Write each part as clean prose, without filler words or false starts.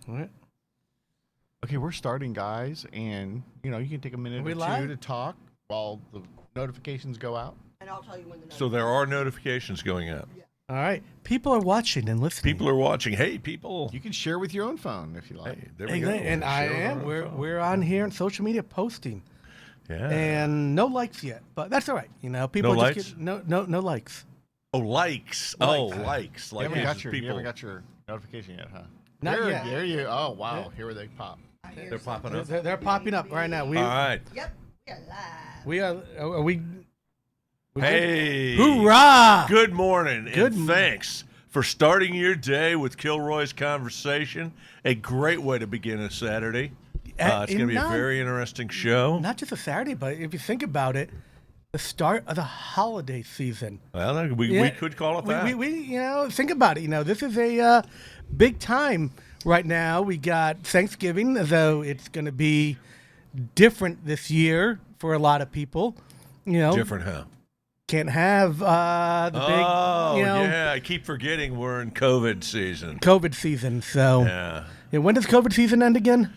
All right. Okay, we're starting, guys, and you can take a minute or two to talk while the notifications go out. And I'll tell you when the So there are notifications going out. Yeah. All right. People are watching and listening. People are watching. Hey, people. You can share with your own phone if you like. Hey, there we go. And I am. We're on here on social media posting. Yeah. And no likes yet, but that's all right. People No just likes? get no likes. Oh, likes. Oh, likes. You Like haven't got people. you haven't got your notification yet, huh? Not there, yet. There you. Oh wow, Yeah. here they pop. They're popping up. They're popping up right now. All right. Yep, we are live. We are we Hey. Hoorah! Good morning. Good and thanks for starting your day with Kilroy's Conversation. A great way to begin a Saturday. It's going to be a very interesting show. Not just a Saturday, but if you think about it, the start of the holiday season. Well, we could call it that. We think about it. This is a big time right now. We got Thanksgiving, though it's going to be different this year for a lot of people. Different, huh? Can't have the big. Oh, yeah. I keep forgetting we're in COVID season. COVID season. So, Yeah. When does COVID season end again?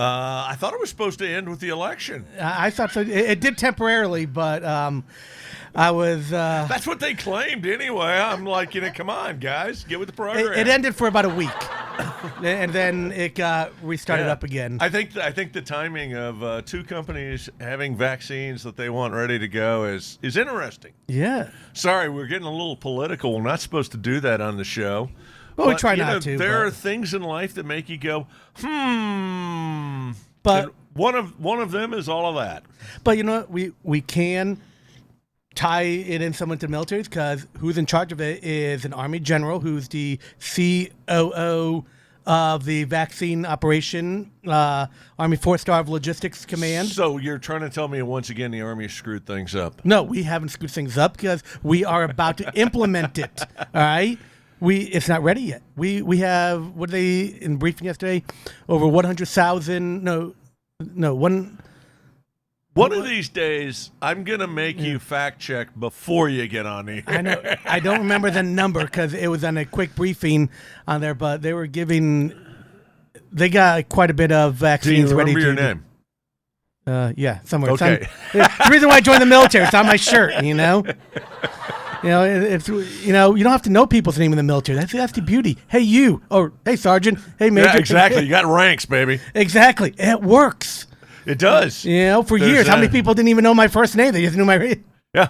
I thought it was supposed to end with the election. I thought so. It did temporarily, but I was. That's what they claimed anyway. I'm like, come on, guys, get with the program. It ended for about a week, and then it got restarted up again. I think the timing of two companies having vaccines that they want ready to go is interesting. Yeah. Sorry, we're getting a little political. We're not supposed to do that on the show. Well, we try not to. There are things in life that make you go, But and one of them is all of that. But you know what? We can tie it in somewhat to military because who's in charge of it is an Army general who's the COO of the vaccine operation, Army 4-Star Logistics Command. So you're trying to tell me once again the Army screwed things up? No, we haven't screwed things up because we are about to implement it. All right. It's not ready yet. We have, what are they in briefing yesterday? Over 100,000. One of these days, I'm going to make you fact check before you get on here. I know. I don't remember the number because it was on a quick briefing on there, but they were they got quite a bit of vaccines Do you ready remember to. your name? Yeah, somewhere. Okay. It's the reason why I joined the military. It's on my shirt, it's you don't have to know people's name in the military. That's the beauty. Hey, you. Or, hey, Sergeant. Hey, Major. Yeah, exactly. You got ranks, baby. Exactly. It works. It does. For years. How many people didn't even know my first name? They just knew my... Yeah.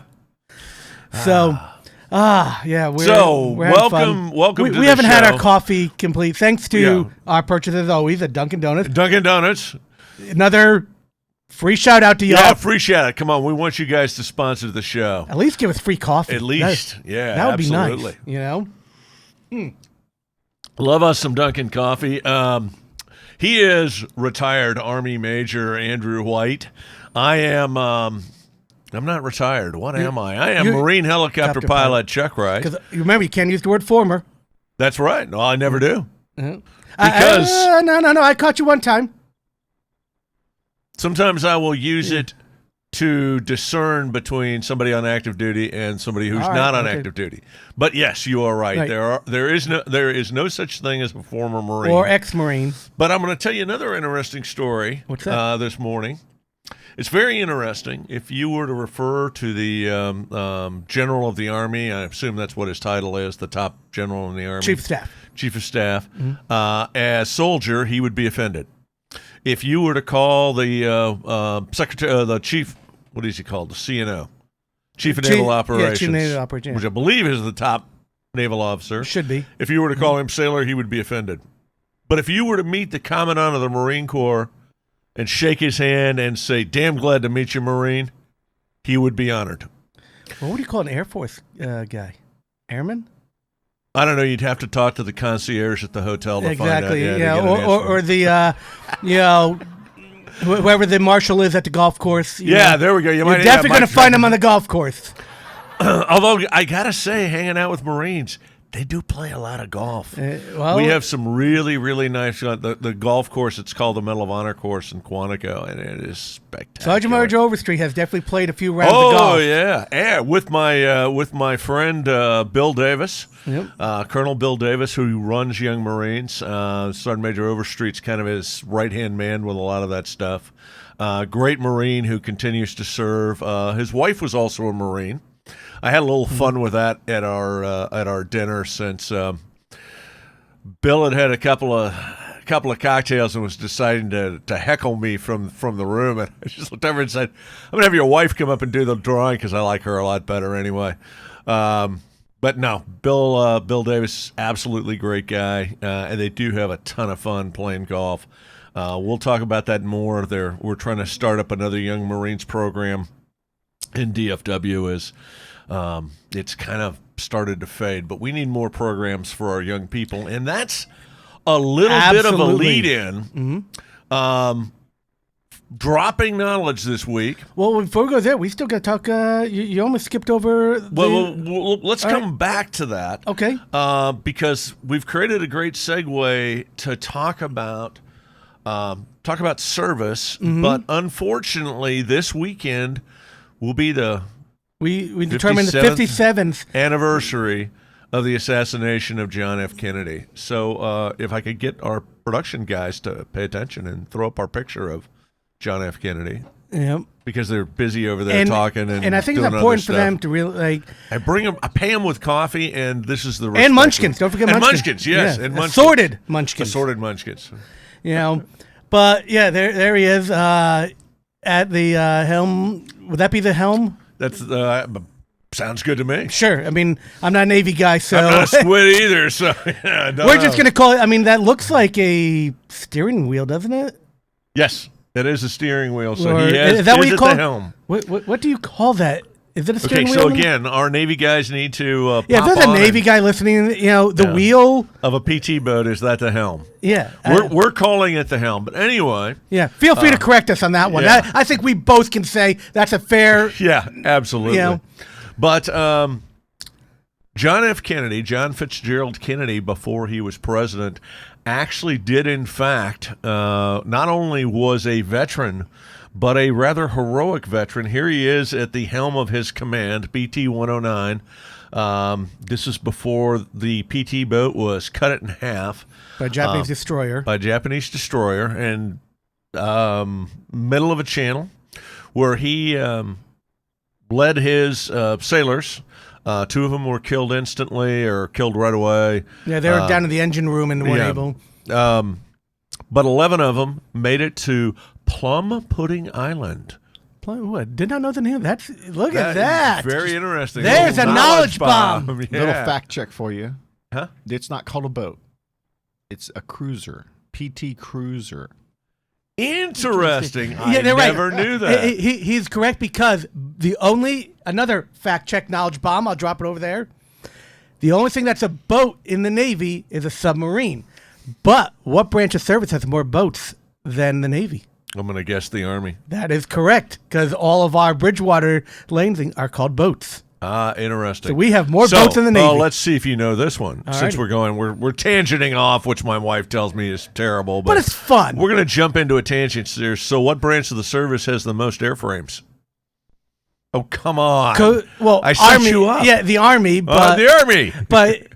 So... yeah. We're welcome to we the haven't had show. our coffee complete. Thanks to our purchases always at Dunkin' Donuts. Dunkin' Donuts. Another free shout out to y'all. Yeah, free shout out. Come on, we want you guys to sponsor the show. At least give us free coffee. At least, yeah, that would absolutely. be nice. Love us some Dunkin' coffee. He is retired Army Major Andrew Wright. I am. I'm not retired. What am I? I am Marine helicopter pilot Chuck Wright. Because remember, you can't use the word former. That's right. No, I never do. Because no, I caught you one time. Sometimes I will use it to discern between somebody on active duty and somebody who's not on active duty. But yes, you are right. There is no such thing as a former Marine or ex-Marine. But I'm going to tell you another interesting story. What's that? This morning. It's very interesting. If you were to refer to the General of the Army, I assume that's what his title is, the top general in the Army. Chief of Staff. Chief of Staff. As soldier, he would be offended. If you were to call the secretary, the chief, what is he called? The CNO, Chief of Naval Operations, Chief of Naval Operations, which I believe is the top naval officer. Should be. If you were to call him sailor, he would be offended. But if you were to meet the Commandant of the Marine Corps and shake his hand and say, "Damn glad to meet you, Marine," he would be honored. Well, what do you call an Air Force guy? Airman? I don't know. You'd have to talk to the concierge at the hotel to find out. Or the whoever the marshal is at the golf course. There we go. You're definitely going to find him on the golf course. Although I gotta say, hanging out with Marines, they do play a lot of golf. Well, we have some really, really nice. The golf course. It's called the Medal of Honor course in Quantico, and it is spectacular. Sergeant Major Overstreet has definitely played a few rounds of golf. Oh yeah, with my friend Bill Davis, Colonel Bill Davis, who runs Young Marines. Sergeant Major Overstreet's kind of his right-hand man with a lot of that stuff. Great Marine who continues to serve. His wife was also a Marine. I had a little fun with that at our dinner since Bill had a couple of cocktails and was deciding to heckle me from the room, and I just looked over and said, "I'm gonna have your wife come up and do the drawing because I like her a lot better anyway." But no, Bill Davis, absolutely great guy, and they do have a ton of fun playing golf. We'll talk about that more. We're trying to start up another Young Marines program in DFW as it's kind of started to fade, but we need more programs for our young people, and that's a little bit of a lead-in. Dropping knowledge this week. Well, before we go there, we still got to talk. You almost skipped over. Well, let's come back to that. Okay. Because we've created a great segue to talk about service, but unfortunately, this weekend will be the we determined the 57th anniversary of the assassination of John F. Kennedy. So if I could get our production guys to pay attention and throw up our picture of John F. Kennedy. Yep. Because they're busy over there talking and I think it's important for them to really I pay them with coffee, and this is the and munchkins. Don't forget munchkins. Munchkins, yes, yeah. and munchkins. Assorted munchkins. You know, but yeah, there he is at the helm. Would that be the helm? That's sounds good to me. Sure. I mean, I'm not a Navy guy, so I'm not a squid either. So yeah, we're just gonna call it. I mean, that looks like a steering wheel, doesn't it? Yes, it is a steering wheel. So is that what you call the helm? What do you call that? Is it a steering wheel? Okay, so again, our Navy guys need to if there's a Navy guy listening, the wheel of a PT boat, is that the helm? Yeah. We're calling it the helm. But anyway. Yeah, feel free to correct us on that one. Yeah. I think we both can say that's a fair. Yeah, absolutely. But John F. Kennedy, John Fitzgerald Kennedy, before he was president, actually did, in fact, not only was a veteran, but a rather heroic veteran. Here he is at the helm of his command, PT 109. This is before the PT boat was cut in half. By a Japanese destroyer. By a Japanese destroyer. And middle of a channel where he led his sailors. Two of them were killed instantly or killed right away. Yeah, they were down in the engine room and weren't able. But 11 of them made it to Plum Pudding Island. What? Did not know the name. Look at that. Very interesting. There's a knowledge bomb. Yeah. Little fact check for you. Huh? It's not called a boat. It's a cruiser. PT cruiser. Interesting. I never knew that. He's correct because another fact check knowledge bomb, I'll drop it over there. The only thing that's a boat in the Navy is a submarine. But what branch of service has more boats than the Navy? I'm going to guess the Army. That is correct because all of our Bridgewater lanes are called boats. Interesting. So we have more boats than the Navy. Well, let's see if you know this one. All Since righty. we're tangenting off, which my wife tells me is terrible. But it's fun. We're going to jump into a tangent here. So what branch of the service has the most airframes? Oh, come on. I set Army, you up. Yeah, the Army. But, the Army. But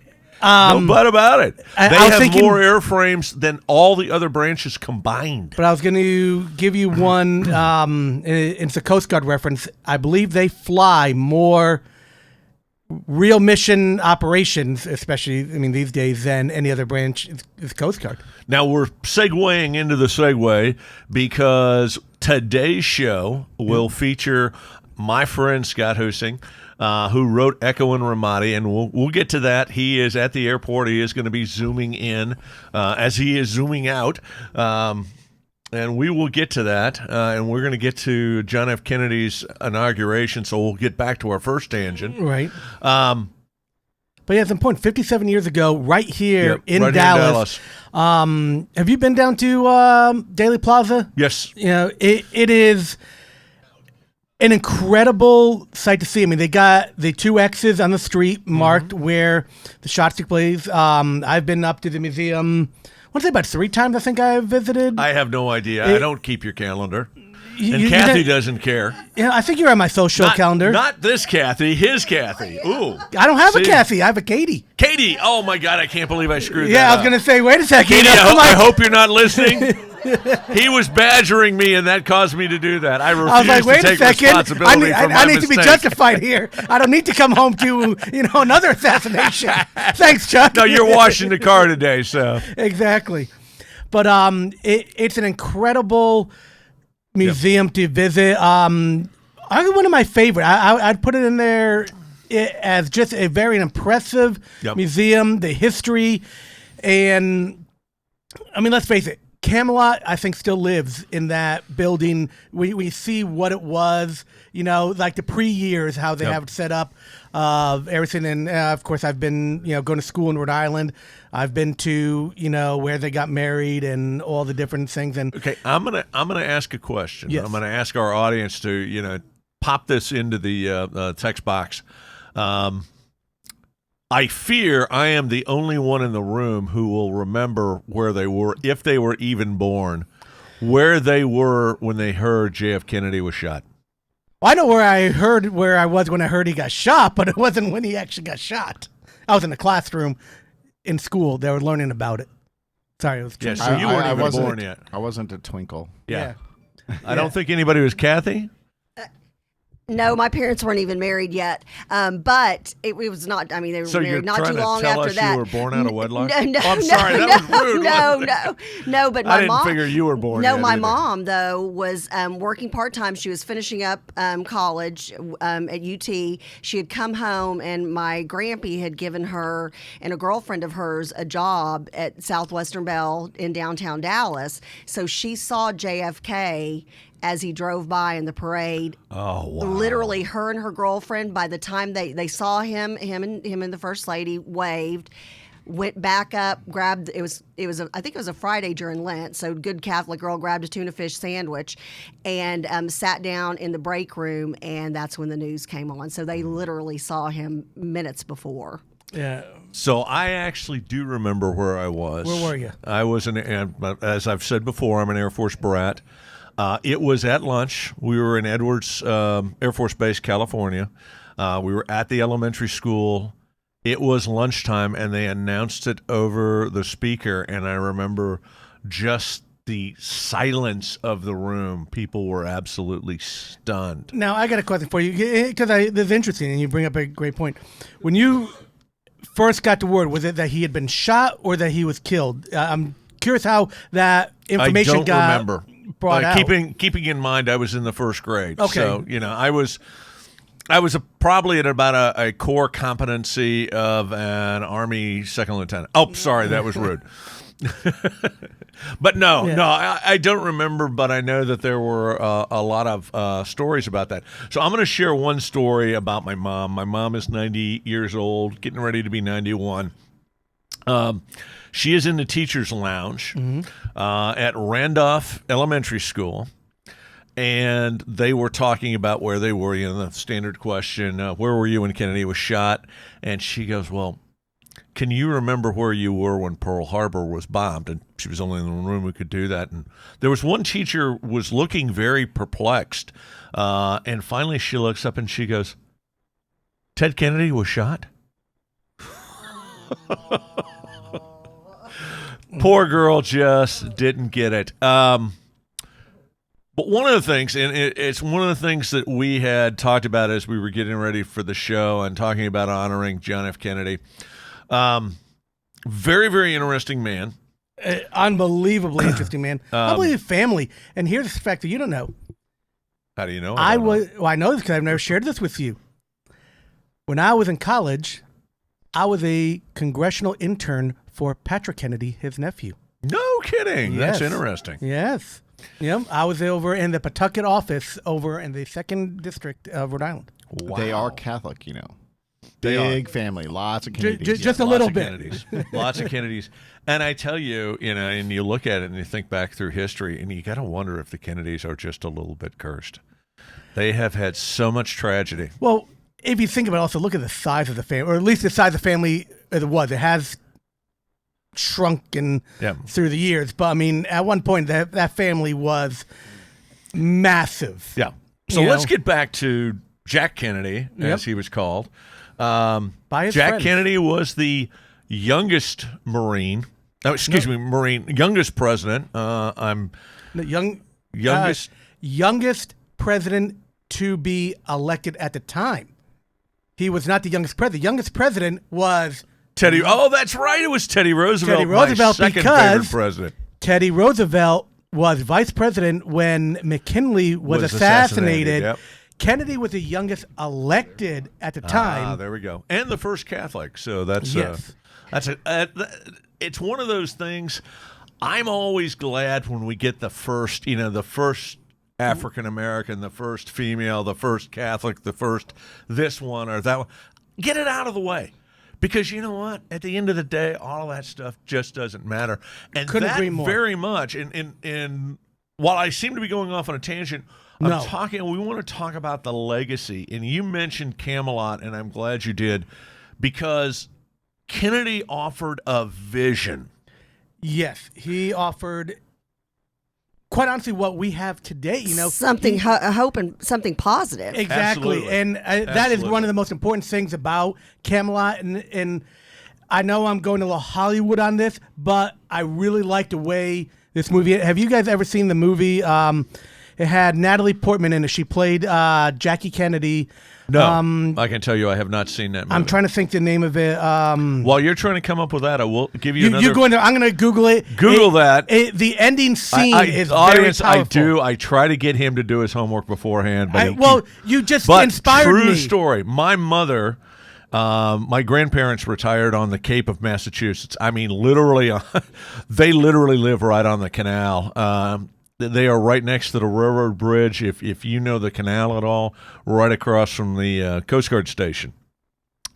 no but about it. They I was have thinking, more airframes than all the other branches combined. But I was going to give you one. It's a Coast Guard reference. I believe they fly more real mission operations, especially these days, than any other branch is Coast Guard. Now we're segueing into the segue because today's show will feature my friend Scott Huessing, who wrote Echo and Ramadi, and we'll get to that. He is at the airport. He is going to be zooming in as he is zooming out, and we will get to that. And we're going to get to John F. Kennedy's inauguration, so we'll get back to our first tangent. Right. But yeah, it's important. 57 years ago, right here in right Dallas. Have you been down to Daily Plaza? Yes. It is. an incredible sight to see. I mean, they got the 2 X's on the street marked where the shots took place. I've been up to the museum, I want to say about 3 times I think I visited. I have no idea. I don't keep your calendar. And Kathy doesn't care. Yeah, I think you're on my social calendar. Not this Kathy, his Kathy. Ooh. I don't have a Kathy. I have a Katie. Katie. Oh, my God. I can't believe I screwed that Yeah, I up. was going to say, wait a second. Katie, I hope you're not listening. He was badgering me, and that caused me to do that. I refuse I was like, wait to a take second. responsibility for my I need to be mistake. justified here. I don't need to come home to, another assassination. Thanks, Chuck. No, you're washing the car today, so. Exactly. But it's an incredible museum to visit. One of my favorite. I'd put it in there as just a very impressive museum, the history, and I mean, let's face it, Camelot, I think, still lives in that building. We see what it was, like the pre-years, how they have it set up, everything. And of course, I've been, going to school in Rhode Island. I've been to, where they got married and all the different things. And okay, I'm gonna ask a question. Yes. I'm gonna ask our audience to, pop this into the text box. I fear I am the only one in the room who will remember where they were, if they were even born, where they were when they heard JF Kennedy was shot. Well, I know where I was when I heard he got shot, but it wasn't when he actually got shot. I was in the classroom in school. They were learning about it. Sorry, it was Yeah, so you weren't even born yet. I wasn't a twinkle. Yeah. I don't think anybody was Kathy. No, my parents weren't even married yet. But it was not. I mean, they were married not too long after that. You were born out of wedlock? No, I'm sorry, that was rude. No. But my I didn't mom figure you were born. No, yet my either. mom though was working part time. She was finishing up college at UT. She had come home, and my grampy had given her and a girlfriend of hers a job at Southwestern Bell in downtown Dallas. So she saw JFK as he drove by in the parade. Oh, wow. Literally, her and her girlfriend, by the time they saw him and the First Lady waved, went back up, grabbed, I think it was a Friday during Lent, so good Catholic girl grabbed a tuna fish sandwich and sat down in the break room, and that's when the news came on. So they literally saw him minutes before. Yeah. So I actually do remember where I was. Where were you? I was as I've said before, I'm an Air Force brat. It was at lunch. We were in Edwards Air Force Base, California. We were at the elementary school. It was lunchtime, and they announced it over the speaker, and I remember just the silence of the room. People were absolutely stunned. Now, I got a question for you, because this is interesting, and you bring up a great point. When you first got the word, was it that he had been shot or that he was killed? I'm curious how that information got remember. Brought out. Keeping in mind, I was in the first grade. Okay. So, I was probably at about a core competency of an Army second lieutenant. Oh, sorry, that was rude. But no, I don't remember, but I know that there were a lot of stories about that. So I'm going to share one story about my mom. My mom is 90 years old, getting ready to be 91. She is in the teacher's lounge at Randolph Elementary School, and they were talking about where they were, the standard question, where were you when Kennedy was shot? And she goes, well, can you remember where you were when Pearl Harbor was bombed? And she was only in the room who could do that. And there was one teacher was looking very perplexed, and finally she looks up and she goes, Ted Kennedy was shot? Poor girl just didn't get it. But one of the things, and it's one of the things that we had talked about as we were getting ready for the show and talking about honoring John F. Kennedy. Very, very interesting man. Unbelievably interesting man. Unbelievable family. And here's the fact that you don't know. How do you know? I know this because I've never shared this with you. When I was in college, I was a congressional intern for Patrick Kennedy, his nephew. No kidding. Yes. That's interesting. Yes. Yep. I was over in the Pawtucket office over in the 2nd District of Rhode Island. Wow. They are Catholic, Big family, lots of Kennedys. Just a little bit. Kennedys. Lots of Kennedys. And I tell you, and you look at it and you think back through history, and you got to wonder if the Kennedys are just a little bit cursed. They have had so much tragedy. Well, if you think about it, also look at the size of the family, or at least the size of the family as it was. It has shrunken through the years, but I mean, at one point that family was massive. Yeah. So let's get back to Jack Kennedy, as he was called. By his Jack friends. Kennedy was the youngest Marine. Youngest president. Youngest president to be elected at the time. He was not the youngest president. The youngest president was Teddy. Oh, that's right. It was Teddy Roosevelt. Teddy Roosevelt, my second because favorite president. Teddy Roosevelt was vice president when McKinley was assassinated. Yep. Kennedy was the youngest elected at the time. There we go. And the first Catholic. So that's it's one of those things. I'm always glad when we get the first African American, the first female, the first Catholic, the first this one or that one. Get it out of the way. Because you know what? At the end of the day, all of that stuff just doesn't matter. And Couldn't that agree more. very much. And while I seem to be going off on a tangent, we want to talk about the legacy. And you mentioned Camelot, and I'm glad you did, because Kennedy offered a vision. Yes, he offered, quite honestly, what we have today. Something hope and something positive. Exactly. Absolutely. And that is one of the most important things about Camelot. And I know I'm going a little Hollywood on this, but I really like the way this movie. Have you guys ever seen the movie? It had Natalie Portman in it. She played Jackie Kennedy. No, I can tell you I have not seen that movie. I'm trying to think the name of it. While you're trying to come up with that, I will give you another. You go in there. I'm going to Google it. That. The ending scene is audience, very powerful. I try to get him to do his homework beforehand. But you just inspired me. True story. My mother, my grandparents retired on the Cape of Massachusetts. I mean, literally, they literally live right on the canal. They are right next to the railroad bridge. If you know the canal at all, right across from the Coast Guard station.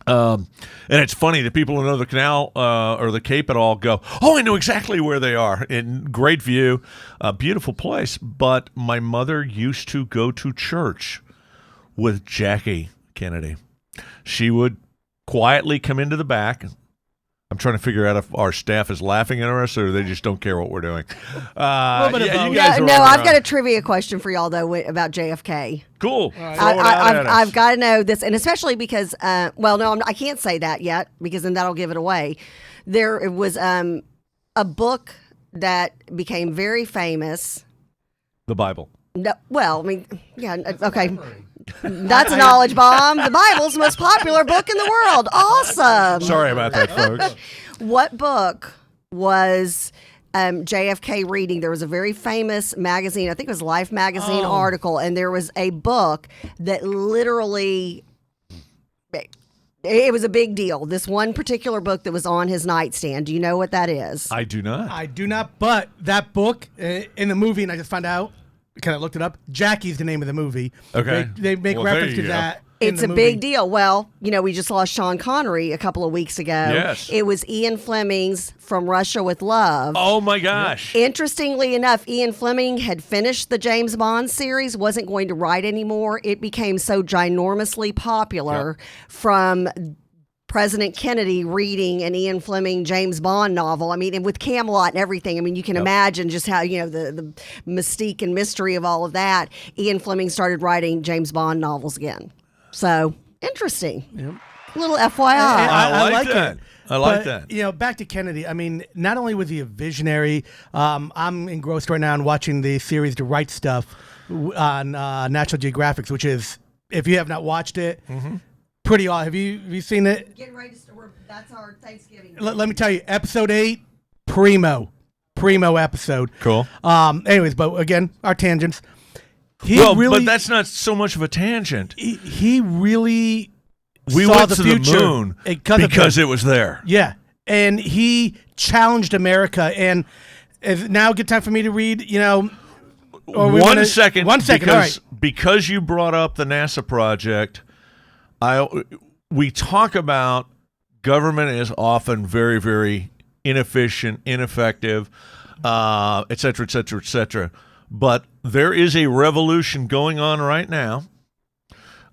And it's funny, the people who know the canal or the Cape at all go, oh, I know exactly where they are. In great view, a beautiful place. But my mother used to go to church with Jackie Kennedy. She would quietly come into the back. I'm trying to figure out if our staff is laughing at us or they just don't care what we're doing. I've got a trivia question for y'all, though, about JFK. Cool. I've got to know this, and especially because, I can't say that yet because then that'll give it away. There was a book that became very famous. The Bible. No, okay. That's a knowledge bomb. The Bible's the most popular book in the world. Awesome. Sorry about that, folks. What book was JFK reading? There was a very famous magazine, I think it was Life magazine article, and there was a book that literally, it was a big deal. This one particular book that was on his nightstand. Do you know what that is? I do not. I do not, but that book in the movie, and I just found out, because I looked it up, Jackie's the name of the movie. Okay. They make reference to that. It's a big deal. Well, we just lost Sean Connery a couple of weeks ago. Yes. It was Ian Fleming's From Russia with Love. Oh, my gosh. Interestingly enough, Ian Fleming had finished the James Bond series, wasn't going to write anymore. It became so ginormously popular from President Kennedy reading an Ian Fleming James Bond novel. I mean, and with Camelot and everything, I mean, you can imagine just how, the mystique and mystery of all of that. Ian Fleming started writing James Bond novels again. So, interesting. Yep. Little FYI. I like that. I like that. Back to Kennedy. I mean, not only was he a visionary, I'm engrossed right now in watching the series The Wright Stuff on National Geographic, which is, if you have not watched it, pretty awesome. Have you seen it? Getting ready to start. That's our Thanksgiving. Let me tell you, episode 8, primo episode. Cool. Anyways, but again, our tangents. But that's not so much of a tangent. He really we saw went the to future the moon because it was there. Yeah, and he challenged America. And is now a good time for me to read? One second. All right. Because you brought up the NASA project, we talk about government is often very, very inefficient, ineffective, et cetera, et cetera, et cetera. But there is a revolution going on right now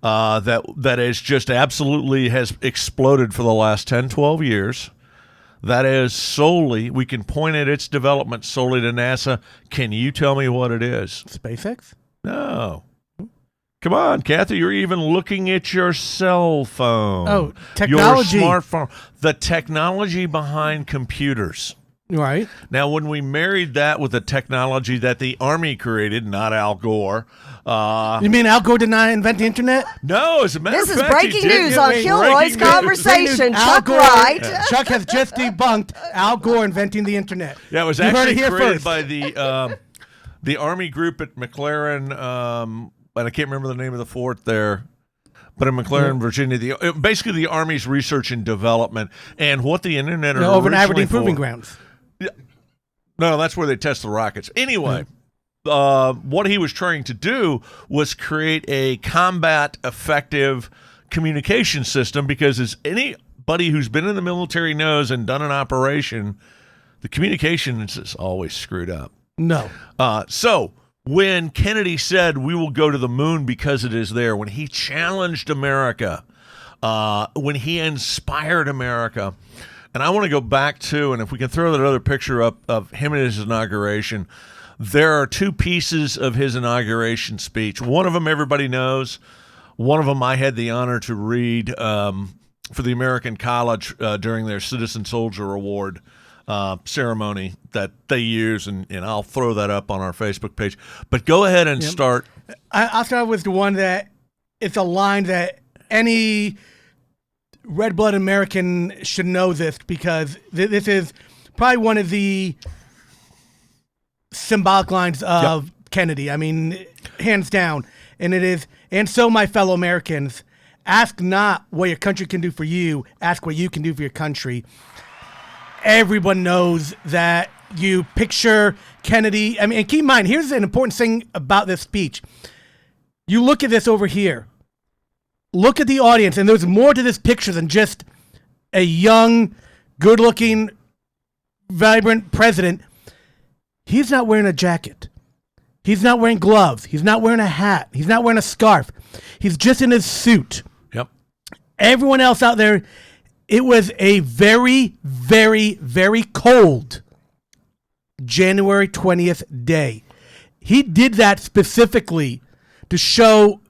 that is just absolutely has exploded for the last 10, 12 years. That is solely, we can point at its development solely to NASA. Can you tell me what it is? SpaceX? No. Come on, Kathy, you're even looking at your cell phone. Oh, technology. Your smartphone. The technology behind computers. Right. Now, when we married that with the technology that the Army created, not Al Gore. You mean Al Gore did not invent the internet? No, as a matter This of is fact, breaking he did. news on Breaking Kilroy's news. Conversation. Al Chuck Gore, Wright. Chuck has just debunked Al Gore inventing the internet. Yeah, it was You heard actually it here created first. by the Army group at McLaren, and I can't remember the name of the fort there, but in McLaren, Virginia, basically the Army's research and development, and what the internet Over in originally Aberdeen Proving for. Grounds. No, that's where they test the rockets. Anyway, what he was trying to do was create a combat effective communication system, because as anybody who's been in the military knows and done an operation, the communication is always screwed up. No. So when Kennedy said we will go to the moon because it is there, when he challenged America, when he inspired America, and I want to go back to, and if we can throw that other picture up of him at his inauguration, there are two pieces of his inauguration speech. One of them everybody knows. One of them I had the honor to read for the American College during their Citizen Soldier Award ceremony that they use, and I'll throw that up on our Facebook page. But go ahead and start. I'll start with the one that it's a line that any red-blooded American should know this, because this is probably one of the symbolic lines of Kennedy. I mean, hands down. And it is, and so my fellow Americans, ask not what your country can do for you, ask what you can do for your country. Everyone knows that you picture Kennedy. I mean, and keep in mind, here's an important thing about this speech. You look at this over here. Look at the audience, and there's more to this picture than just a young, good-looking, vibrant president. He's not wearing a jacket. He's not wearing gloves. He's not wearing a hat. He's not wearing a scarf. He's just in his suit. Yep. Everyone else out there, it was a very, very, very cold January 20th day. He did that specifically to show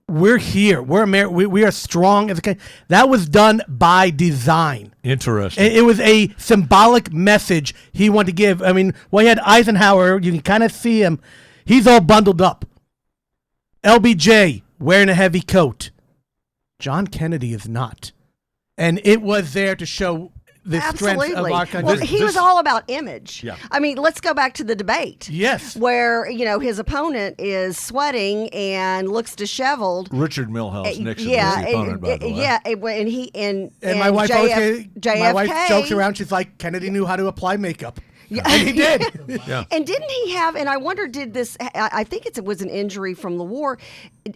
we're here. We're we are strong as a country. That was done by design. Interesting. It was a symbolic message he wanted to give. I mean, he had Eisenhower. You can kind of see him. He's all bundled up. LBJ wearing a heavy coat. John Kennedy is not. And it was there to show the strength of our country. Well, he was all about image. Yeah. I mean, let's go back to the debate. Yes. Where, his opponent is sweating and looks disheveled. Richard Milhouse Nixon Yeah, was the opponent, by the way. yeah, and my wife always JFK, my wife jokes around. She's like, Kennedy knew how to apply makeup. Yeah. And he did. Yeah. And didn't he have, and I wonder, did this, I think it was an injury from the war,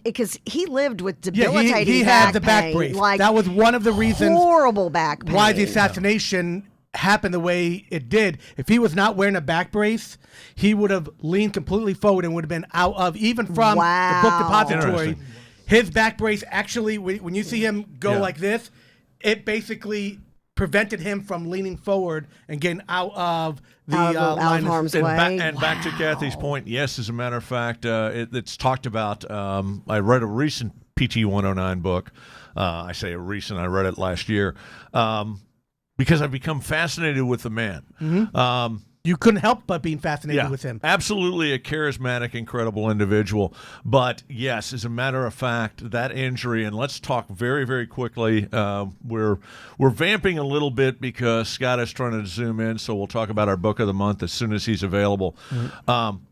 because he lived with debilitating he back had the back pain, brace. like that was one of the reasons horrible back pain. why the assassination happened the way it did. If he was not wearing a back brace, he would have leaned completely forward and would have been out of, even from the book depository. His back brace actually, when you see him go like this, it basically prevented him from leaning forward and getting out of the out line of harm's way. Back to Kathy's point, yes, as a matter of fact, it's talked about. I read a recent PT 109 book. I say a recent, I read it last year, because I've become fascinated with the man. Mm-hmm. You couldn't help but being fascinated with him. Absolutely a charismatic, incredible individual. But yes, as a matter of fact, that injury, and let's talk very, very quickly. We're vamping a little bit because Scott is trying to zoom in, so we'll talk about our book of the month as soon as he's available. Mm-hmm.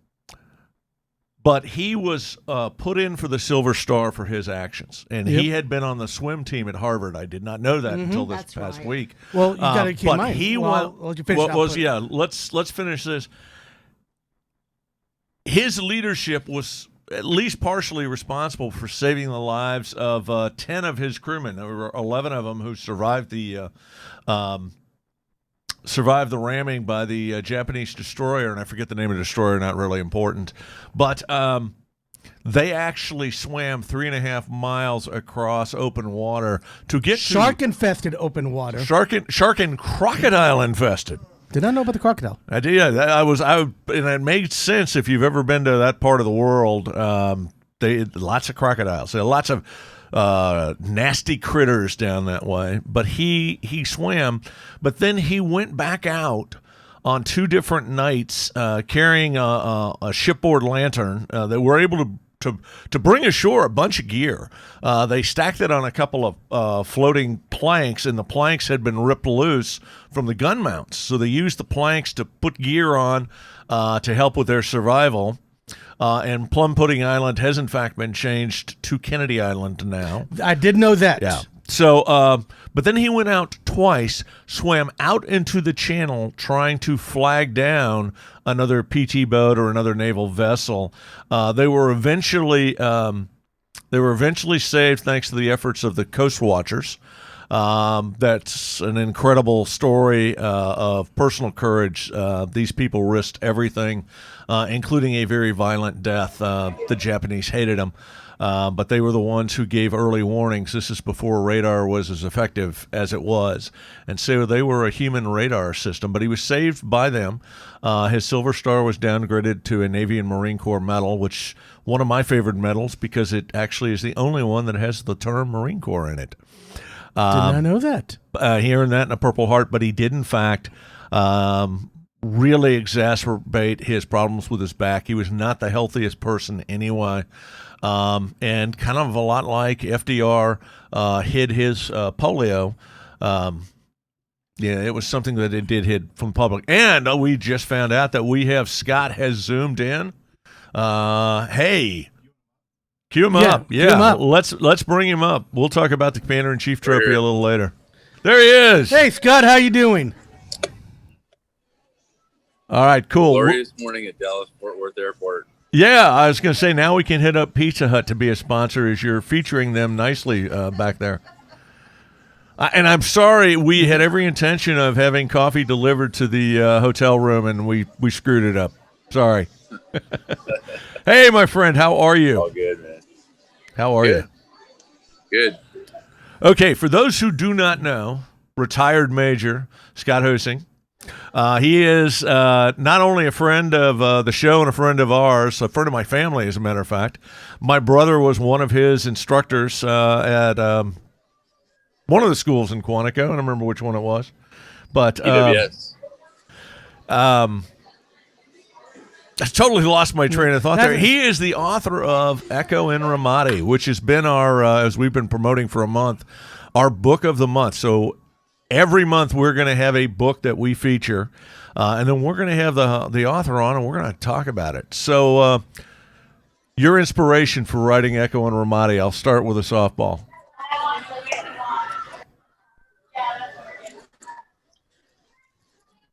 But he was put in for the Silver Star for his actions, and he had been on the swim team at Harvard. I did not know that until this past week. Well, you got to keep in mind. He let's finish this. His leadership was at least partially responsible for saving the lives of 10 of his crewmen. There were 11 of them who survived the ramming by the Japanese destroyer, and I forget the name of the destroyer, not really important. But They actually swam 3.5 miles across open water to get Shark-infested open water. Shark and crocodile infested. Did not know about the crocodile. I did. And it made sense if you've ever been to that part of the world. Lots of crocodiles. There are lots of nasty critters down that way. But he swam, but then he went back out on 2 different nights carrying a shipboard lantern that were able to bring ashore a bunch of gear. They stacked it on a couple of floating planks, and the planks had been ripped loose from the gun mounts. So they used the planks to put gear on to help with their survival. And Plum Pudding Island has, in fact, been changed to Kennedy Island now. I did know that. Yeah. So, but then he went out twice, swam out into the channel trying to flag down another PT boat or another naval vessel. They were eventually saved thanks to the efforts of the Coast Watchers. That's an incredible story of personal courage. These people risked everything, including a very violent death. The Japanese hated them. But they were the ones who gave early warnings. This is before radar was as effective as it was. And so they were a human radar system, but he was saved by them. His Silver Star was downgraded to a Navy and Marine Corps medal, which one of my favorite medals because it actually is the only one that has the term Marine Corps in it. Did not know that. He earned that in a Purple Heart, but he did, in fact, really exacerbate his problems with his back. He was not the healthiest person anyway. And kind of a lot like FDR hid his polio. It was something that it did hid from the public. And we just found out that Scott has zoomed in. Hey, cue him up. Cue him up. Let's bring him up. We'll talk about the Commander-in-Chief trophy a little later. There he is. Hey, Scott, how you doing? All right, cool. Glorious morning at Dallas-Fort Worth Airport. Yeah, I was going to say, now we can hit up Pizza Hut to be a sponsor as you're featuring them nicely back there. And I'm sorry, we had every intention of having coffee delivered to the hotel room, and we screwed it up. Sorry. Hey, my friend, how are you? All good, man. How are you? Good. Okay, for those who do not know, retired Major Scott Huessing. He is not only a friend of the show and a friend of ours, a friend of my family, as a matter of fact. My brother was one of his instructors at one of the schools in Quantico. I don't remember which one it was. But EWS. I totally lost my train of thought there. He is the author of Echo in Ramadi, which has been our, as we've been promoting for a month, our book of the month. So every month we're going to have a book that we feature, and then we're going to have the author on, and we're going to talk about it. So your inspiration for writing Echo in Ramadi, I'll start with a softball.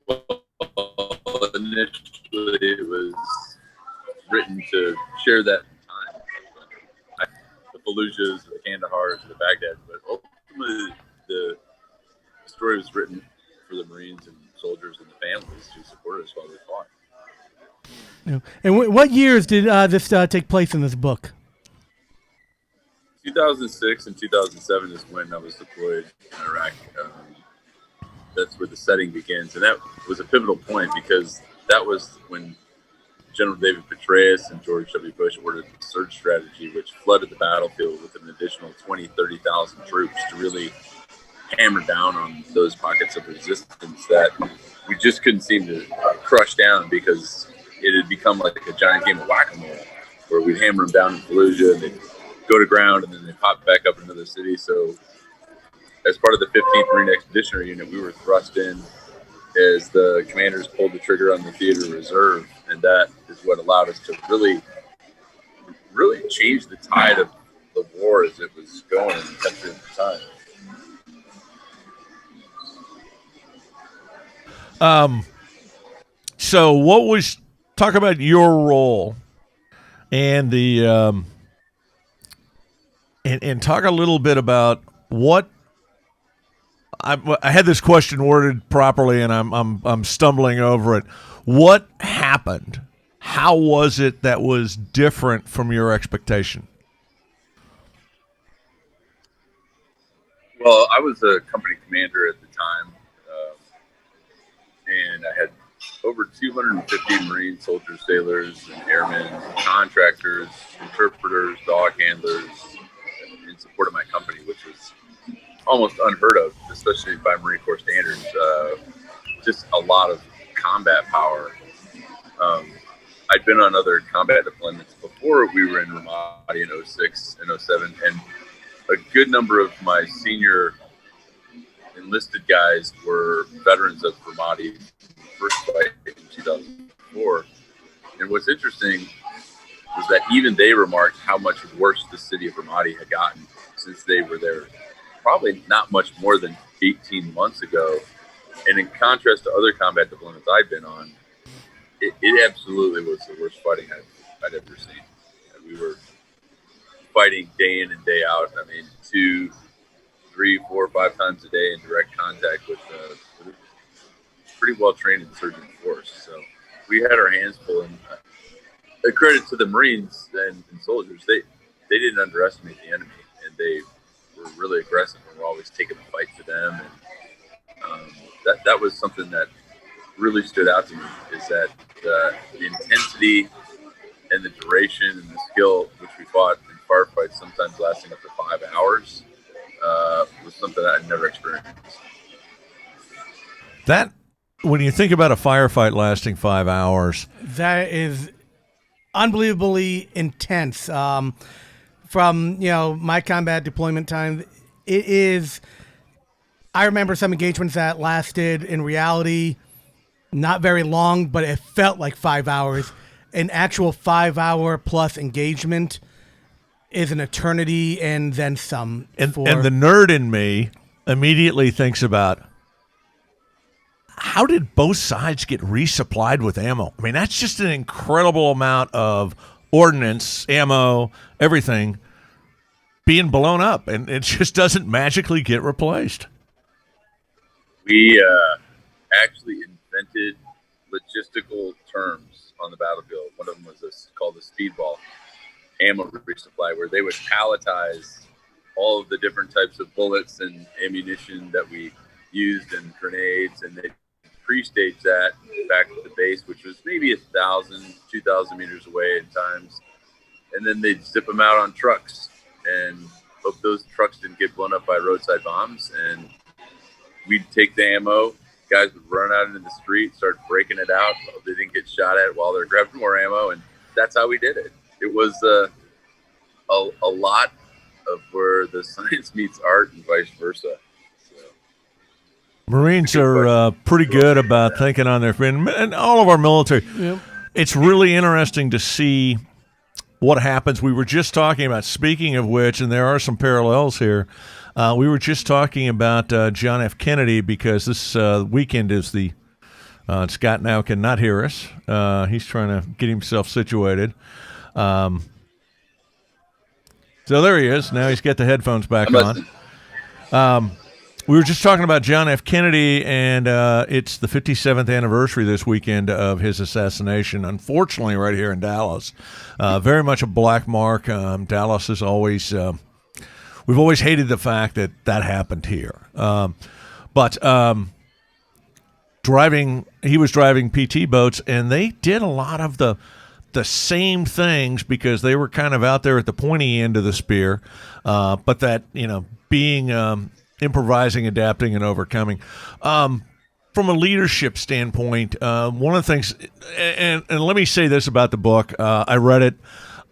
Well, initially it was written to share that time. The Fallujahs, the Kandahars, the Baghdad, but ultimately the story was written for the Marines and soldiers and the families who supported us while we fought. Yeah. And what years did this take place in this book? 2006 and 2007 is when I was deployed in Iraq. That's where the setting begins, and that was a pivotal point because that was when General David Petraeus and George W. Bush ordered the surge strategy, which flooded the battlefield with an additional 30,000 troops to really hammer down on those pockets of resistance that we just couldn't seem to crush down because it had become like a giant game of whack-a-mole where we'd hammer them down in Fallujah and they'd go to ground and then they'd pop back up in another city. So as part of the 15th Marine Expeditionary Unit, we were thrust in as the commanders pulled the trigger on the theater reserve, and that is what allowed us to really change the tide of the war as it was going in the country at the time. So talk about your role and the and talk a little bit about what I had this question worded properly and I'm stumbling over it. What happened? how was it that was different from your expectation? Well, I was a company commander at the time, and I had over 250 Marine soldiers, sailors, and airmen, contractors, interpreters, dog handlers in support of my company, which was almost unheard of, especially by Marine Corps standards. Just a lot of combat power. I'd been on other combat deployments before we were in Ramadi in 06 and 07, and a good number of my senior enlisted guys were veterans of Ramadi, first fight in 2004. And what's interesting was that even they remarked how much worse the city of Ramadi had gotten since they were there probably not much more than 18 months ago. And in contrast to other combat deployments I'd been on, it absolutely was the worst fighting I'd ever seen. And we were fighting day in and day out. I mean, 2, 3, 4, 5 times a day in direct contact with a pretty well-trained insurgent force. So we had our hands full. And a credit to the Marines and soldiers, they didn't underestimate the enemy, and they were really aggressive and were always taking the fight to them. And that was something that really stood out to me, is that the intensity and the duration and the skill which we fought in firefights, sometimes lasting up to 5 hours, was something that I'd never experienced. That, when you think about a firefight lasting 5 hours, that is unbelievably intense. From my combat deployment time, it is. I remember some engagements that lasted in reality not very long, but it felt like 5 hours. An actual 5 hour plus engagement is an eternity and then some. And the nerd in me immediately thinks about, how did both sides get resupplied with ammo? I mean, that's just an incredible amount of ordnance, ammo, everything being blown up, and it just doesn't magically get replaced. We actually invented logistical terms on the battlefield. One of them was called the Speedball ammo resupply, where they would palletize all of the different types of bullets and ammunition that we used, and grenades, and they pre-stage that back at the base, which was maybe 1,000, 2,000 meters away at times, and then they'd zip them out on trucks and hope those trucks didn't get blown up by roadside bombs. And we'd take the ammo, guys would run out into the street, start breaking it out. They didn't get shot at while they're grabbing more ammo, and that's how we did it. It was a lot of where the science meets art and vice versa. So, Marines are pretty good about thinking on their feet, and all of our military. Yep. It's really interesting to see what happens. We were just talking about, speaking of which, and there are some parallels here, we were just talking about John F. Kennedy, because this weekend is the Scott now cannot hear us. He's trying to get himself situated. So there he is. Now he's got the headphones back on. We were just talking about John F. Kennedy, and it's the 57th anniversary this weekend of his assassination, unfortunately, right here in Dallas. Very much a black mark. Dallas is always we've always hated the fact that happened here. But he was driving PT boats, and they did a lot of the same things, because they were kind of out there at the pointy end of the spear, but that, being improvising, adapting, and overcoming. From a leadership standpoint, one of the things, and let me say this about the book, I read it.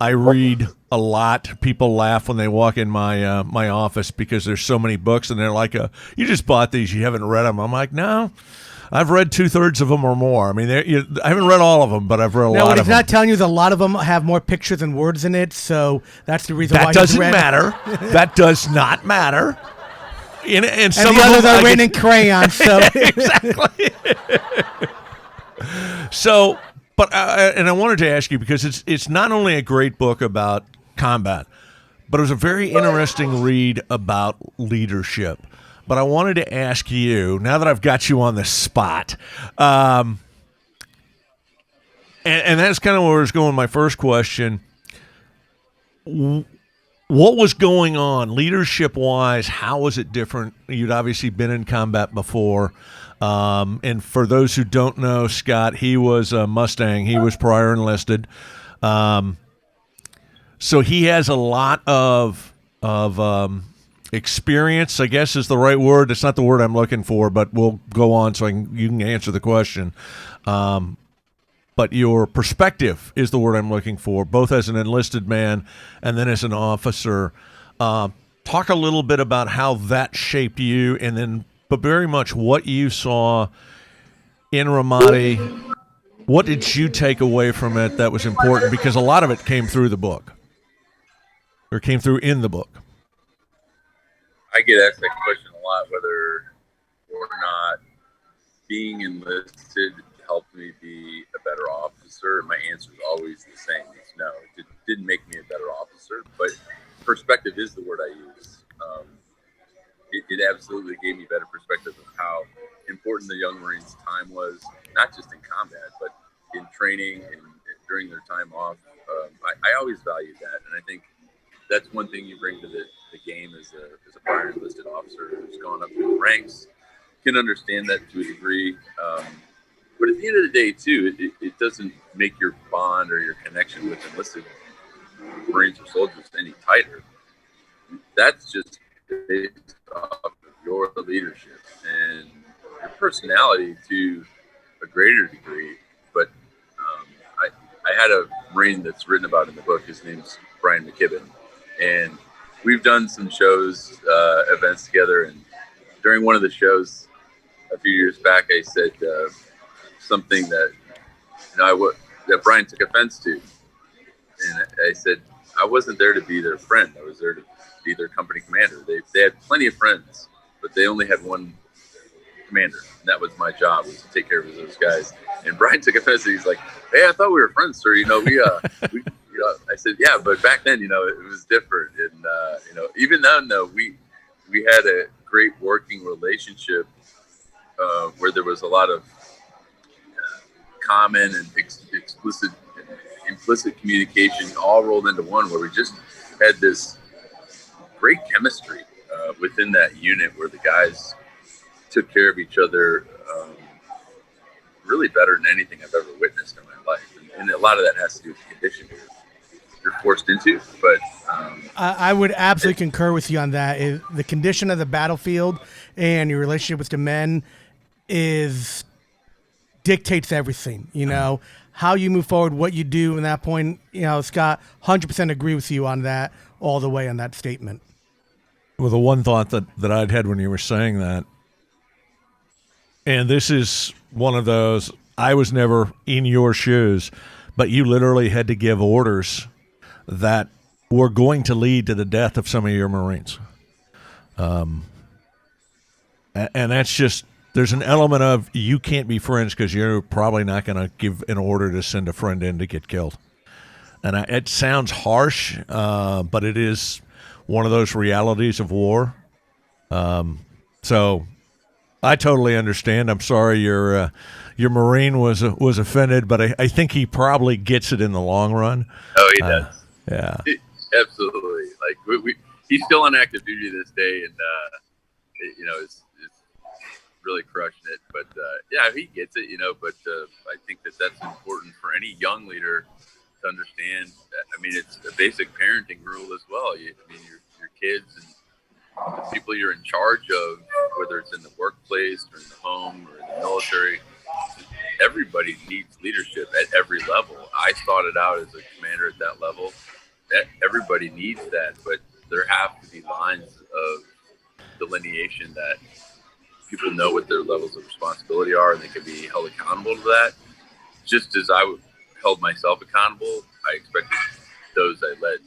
I read a lot. People laugh when they walk in my my office, because there's so many books, and they're like, "You just bought these. You haven't read them." I'm like, "No, I've read 2/3 of them or more." I mean, I haven't read all of them, but I've read a lot of them. No, what he's not telling you is a lot of them have more pictures than words in it, so that's the reason why. That doesn't matter. That does not matter. And some the of others them, are written in crayon, so exactly. So, but and I wanted to ask you, because it's not only a great book about combat, but it was a very interesting read about leadership. But I wanted to ask you, now that I've got you on the spot, and and that's kind of where I was going with my first question. What was going on leadership-wise? How was it different? You'd obviously been in combat before. And for those who don't know, Scott, he was a Mustang. He was prior enlisted. So he has a lot of experience, I guess is the right word. It's not the word I'm looking for, but we'll go on so you can answer the question. But your perspective is the word I'm looking for, both as an enlisted man and then as an officer. Talk a little bit about how that shaped you, and then, but very much what you saw in Ramadi. What did you take away from it that was important? Because a lot of it came through the book, or came through in the book. I get asked that question a lot, whether or not being enlisted helped me be a better officer. My answer is always the same. It's no. It didn't make me a better officer, but perspective is the word I use. It absolutely gave me better perspective of how important the young Marines' time was, not just in combat, but in training and during their time off. I always valued that, and I think that's one thing you bring to the game as a prior enlisted officer who's gone up through the ranks, can understand that to a degree. But at the end of the day, too, it doesn't make your bond or your connection with enlisted Marines or soldiers any tighter. That's just based off of your leadership and your personality to a greater degree. But I had a Marine that's written about in the book. His name's Brian McKibben. And we've done some shows, events together. And during one of the shows a few years back, I said something that that Brian took offense to. And I said, I wasn't there to be their friend. I was there to be their company commander. They had plenty of friends, but they only had one commander. And that was my job, was to take care of those guys. And Brian took offense. He's like, hey, I thought we were friends, sir. We I said, yeah, but back then, it was different. And, even then, though, we had a great working relationship where there was a lot of common and explicit and implicit communication all rolled into one, where we just had this great chemistry within that unit where the guys took care of each other really better than anything I've ever witnessed in my life. And a lot of that has to do with the condition you're forced into. But I would absolutely concur with you on that. The condition of the battlefield and your relationship with the men dictates everything. How you move forward, what you do in that point. Scott, 100% agree with you on that all the way on that statement. Well, the one thought that I'd had when you were saying that, and this is one of those, I was never in your shoes, but you literally had to give orders that were going to lead to the death of some of your Marines. And that's just, there's an element of you can't be friends because you're probably not going to give an order to send a friend in to get killed. And it sounds harsh, but it is one of those realities of war. So I totally understand. I'm sorry your Marine was offended, but I think he probably gets it in the long run. Oh, he does. Yeah, absolutely. Like he's still on active duty this day, and is really crushing it. But he gets it. But I think that's important for any young leader to understand. I mean, it's a basic parenting rule as well. Your kids and the people you're in charge of, whether it's in the workplace or in the home or in the military, everybody needs leadership at every level. I started out as a commander at that level. That everybody needs that, but there have to be lines of delineation that people know what their levels of responsibility are, and they can be held accountable to that. Just as I held myself accountable, I expected those I led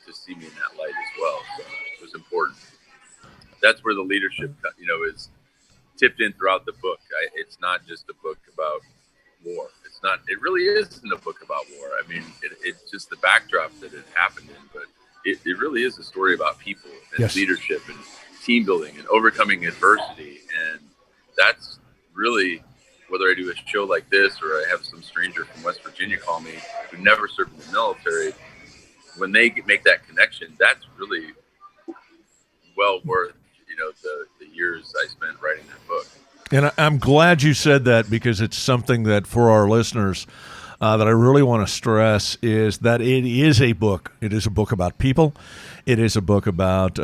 to see me in that light as well. So it was important. That's where the leadership, is tipped in throughout the book. It's not just a book about war. It's not. It really isn't a book about war. I mean, it's just the backdrop that it happened in, but it really is a story about people and leadership and team building and overcoming adversity. And that's really, whether I do a show like this or I have some stranger from West Virginia call call me who never served in the military, when they make that connection, that's really well worth, the years I spent writing that book. And I'm glad you said that, because it's something that for our listeners that I really want to stress is that it is a book. It is a book about people. It is a book about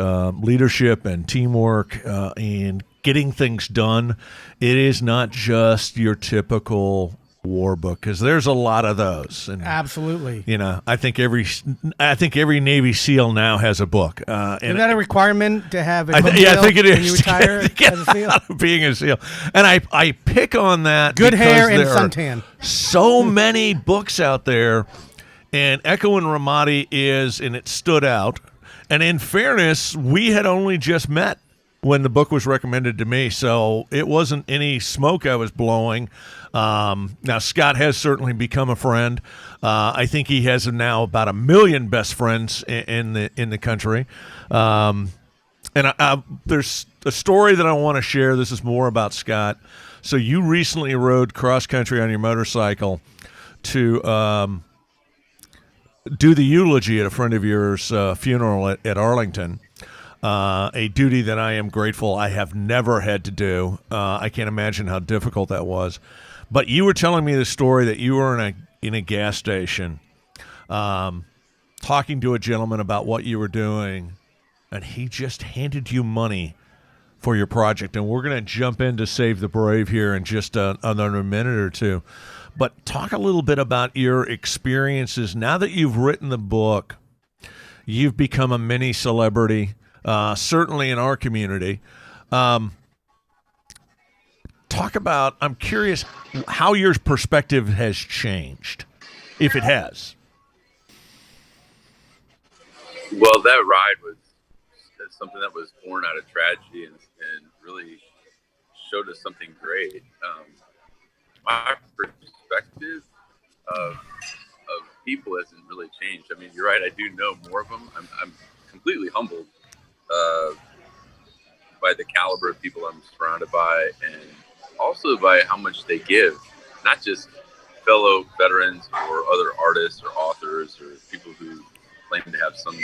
leadership and teamwork and getting things done. It is not just your typical war book, because there's a lot of those. And, absolutely. I think every Navy SEAL now has a book. Isn't that a requirement to have a I think it is. when you retire as a SEAL? Being a SEAL. And I pick on that. Good hair and there are suntan. so many books out there, and Echo and Ramadi and it stood out. And in fairness, we had only just met when the book was recommended to me, so it wasn't any smoke I was blowing. Now, Scott has certainly become a friend. I think he has now about 1 million best friends in the country. And there's a story that I want to share. This is more about Scott. So you recently rode cross country on your motorcycle to do the eulogy at a friend of yours' funeral at Arlington. A duty that I am grateful I have never had to do. I can't imagine how difficult that was. But you were telling me the story that you were in a gas station talking to a gentleman about what you were doing, and he just handed you money for your project. And we're going to jump into Save the Brave here in just another minute or two. But talk a little bit about your experiences. Now that you've written the book, you've become a mini celebrity. Certainly in our community. Talk about, I'm curious how your perspective has changed, if it has. Well, that ride was something that was born out of tragedy and really showed us something great. My perspective of people hasn't really changed. I mean, you're right, I do know more of them. I'm completely humbled by the caliber of people I'm surrounded by, and also by how much they give, not just fellow veterans or other artists or authors or people who claim to have some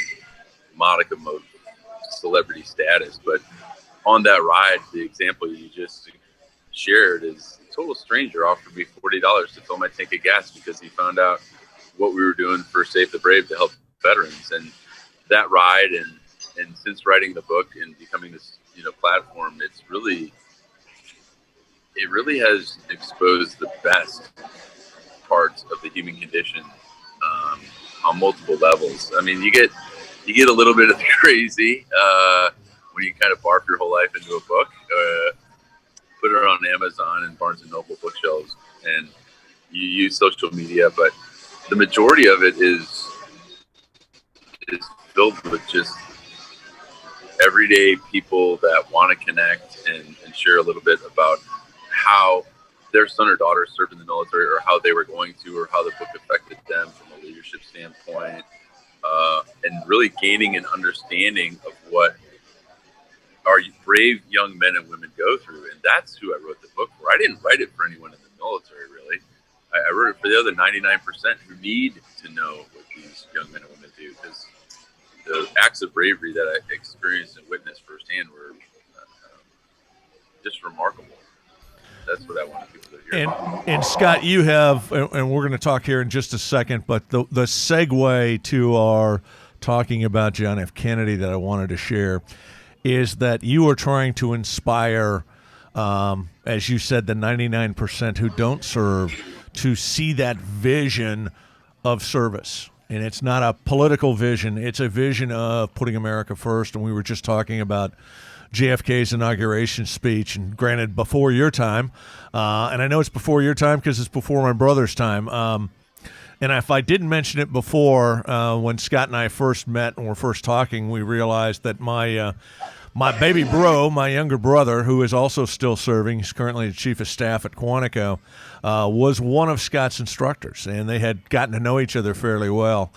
modicum of celebrity status, but on that ride, the example you just shared is a total stranger offered me $40 to fill my tank of gas because he found out what we were doing for Save the Brave to help veterans. And that ride, and since writing the book and becoming this platform, it really has exposed the best parts of the human condition on multiple levels. I mean, you get a little bit of the crazy when you kind of barf your whole life into a book, put it on Amazon and Barnes and Noble bookshelves, and you use social media, but the majority of it is filled with just everyday people that want to connect and share a little bit about how their son or daughter served in the military, or how they were going to, or how the book affected them from a leadership standpoint, and really gaining an understanding of what our brave young men and women go through. And that's who I wrote the book for. I didn't write it for anyone in the military, really. I wrote it for the other 99% who need to know what these young men and women do, because the acts of bravery that I experienced and witnessed firsthand were just remarkable. That's what I want people to hear. And Scott, you have, and we're going to talk here in just a second, but the segue to our talking about John F. Kennedy that I wanted to share is that you are trying to inspire, as you said, the 99% who don't serve to see that vision of service. And it's not a political vision. It's a vision of putting America first. And we were just talking about JFK's inauguration speech, and granted, before your time. And I know it's before your time because it's before my brother's time. And if I didn't mention it before, when Scott and I first met and were first talking, we realized that my baby bro, my younger brother, who is also still serving, he's currently the chief of staff at Quantico, was one of Scott's instructors, and they had gotten to know each other fairly well.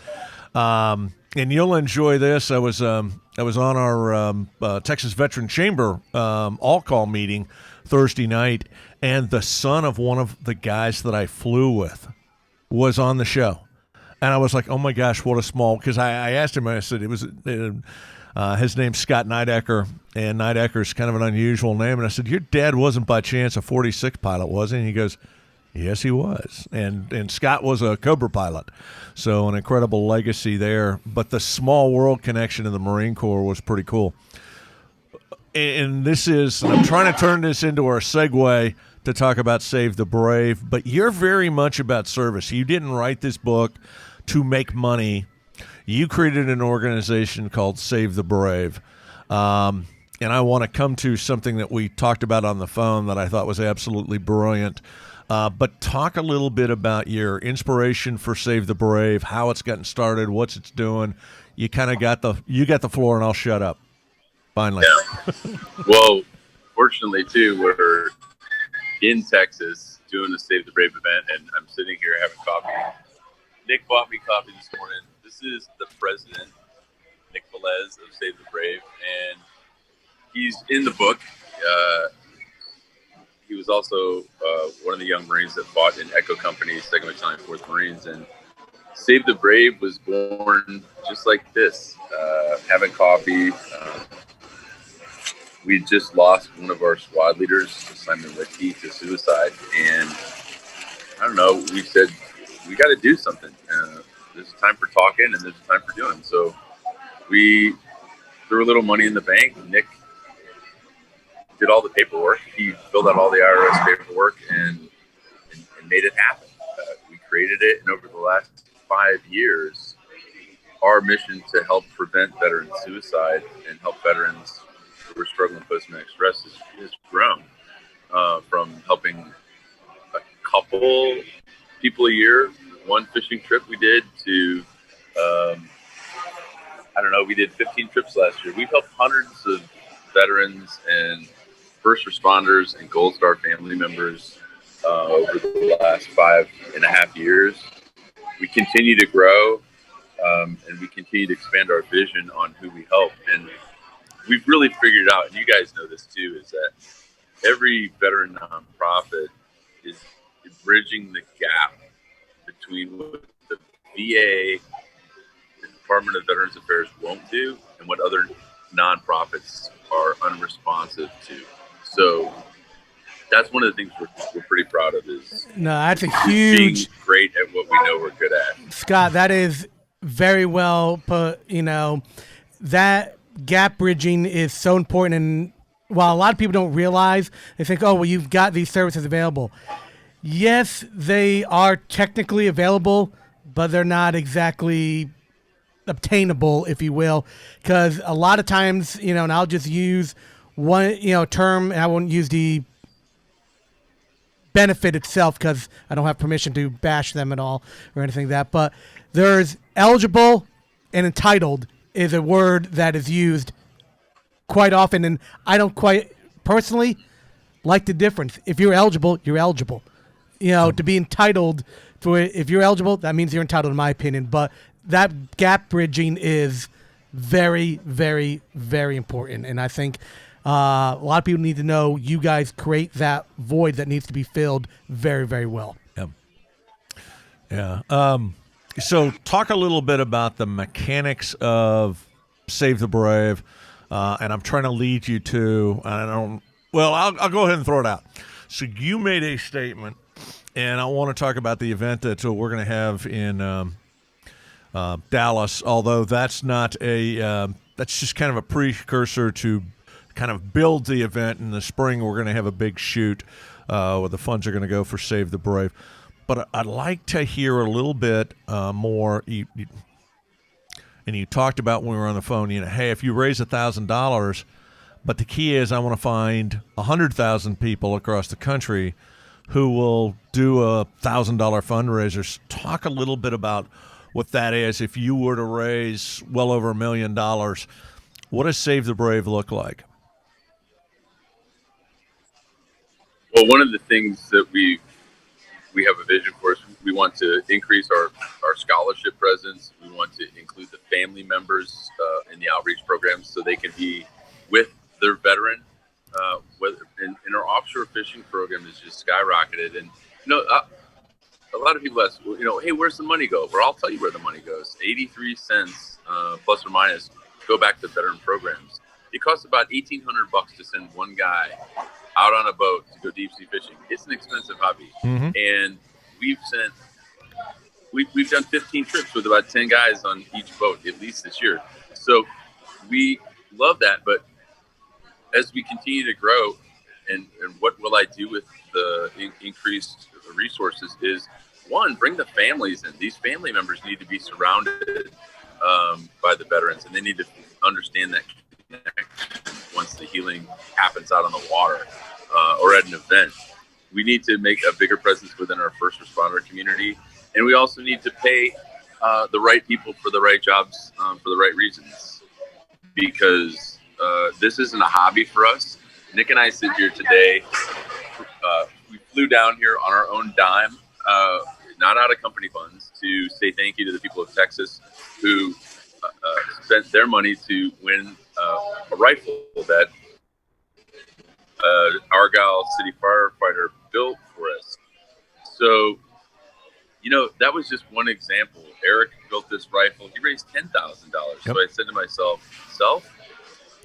And you'll enjoy this. I was on our Texas Veteran Chamber all-call meeting Thursday night, and the son of one of the guys that I flew with was on the show. And I was like, oh, my gosh, what a small – because I asked him, I said it was his name's Scott Nidecker, and Nidecker is kind of an unusual name. And I said, your dad wasn't by chance a 46 pilot, was he? And he goes, yes, he was. And Scott was a Cobra pilot, so an incredible legacy there. But the small world connection in the Marine Corps was pretty cool. And I'm trying to turn this into our segue to talk about Save the Brave, but you're very much about service. You didn't write this book to make money. You created an organization called Save the Brave. And I want to come to something that we talked about on the phone that I thought was absolutely brilliant. But talk a little bit about your inspiration for Save the Brave, how it's gotten started, what it's doing. You kind of got the floor, and I'll shut up. Finally. Yeah. Well, fortunately, too, we're in Texas doing the Save the Brave event, and I'm sitting here having coffee. Nick bought me coffee this morning. This is the president, Nick Velez of Save the Brave, and he's in the book. He was also one of the young Marines that fought in Echo Company, 2nd Battalion, 4th Marines, and Save the Brave was born just like this, having coffee. We just lost one of our squad leaders, Simon Litkey, to suicide. And I don't know, we said, we got to do something. There's a time for talking and there's a time for doing. So we threw a little money in the bank. Nick did all the paperwork. He filled out all the IRS paperwork and made it happen. We created it. And over the last 5 years, our mission to help prevent veteran suicide and help veterans who are struggling with post-traumatic stress has grown from helping a couple people a year, one fishing trip we did, to, we did 15 trips last year. We've helped hundreds of veterans and first responders and Gold Star family members over the last 5.5 years. We continue to grow and we continue to expand our vision on who we help. And we've really figured out, and you guys know this too, is that every veteran nonprofit is bridging the gap between what the VA, the Department of Veterans Affairs, won't do and what other nonprofits are unresponsive to. So that's one of the things we're pretty proud of is that's a huge being great at what we know we're good at. Scott, that is very well put. That gap bridging is so important, and while a lot of people don't realize, they think, oh, well, you've got these services available. Yes, they are technically available, but they're not exactly obtainable, if you will, because a lot of times, and I'll just use one, term, and I won't use the benefit itself because I don't have permission to bash them at all or anything like that, but there's eligible and entitled is a word that is used quite often, and I don't quite personally like the difference. If you're eligible, you're eligible. To be entitled to it, if you're eligible, that means you're entitled, in my opinion. But that gap bridging is very, very, very important, and I think a lot of people need to know you guys create that void that needs to be filled very, very well. Yeah. So talk a little bit about the mechanics of Save the Brave, and I'm trying to lead you to, I'll go ahead and throw it out. So you made a statement, and I want to talk about the event that we're going to have in Dallas, although that's not that's just kind of a precursor to kind of build the event. In the spring, we're going to have a big shoot where the funds are going to go for Save the Brave. But I'd like to hear a little bit more. And you talked about when we were on the phone, hey, if you raise $1,000, but the key is I want to find 100,000 people across the country who will do a $1,000 fundraiser. Talk a little bit about what that is. If you were to raise well over $1 million, what does Save the Brave look like? Well, one of the things that we have a vision for is we want to increase our scholarship presence. We want to include the family members in the outreach programs so they can be with their veteran. And our offshore fishing program is just skyrocketed. And a lot of people ask, hey, where's the money go? Well, I'll tell you where the money goes. 83 cents, plus or minus, go back to veteran programs. It costs about $1,800 to send one guy out on a boat to go deep sea fishing. It's an expensive hobby, and we've done 15 trips with about 10 guys on each boat at least this year. So we love that, but as we continue to grow, and what will I do with the increased resources is, one, bring the families in. These family members need to be surrounded by the veterans, and they need to understand that once the healing happens out on the water or at an event. We need to make a bigger presence within our first responder community, and we also need to pay the right people for the right jobs for the right reasons, because this isn't a hobby for us. Nick and I sit here today. We flew down here on our own dime, not out of company funds, to say thank you to the people of Texas who spent their money to win a rifle that Argyle City firefighter built for us. So, that was just one example. Eric built this rifle. He raised $10,000. So I said to myself,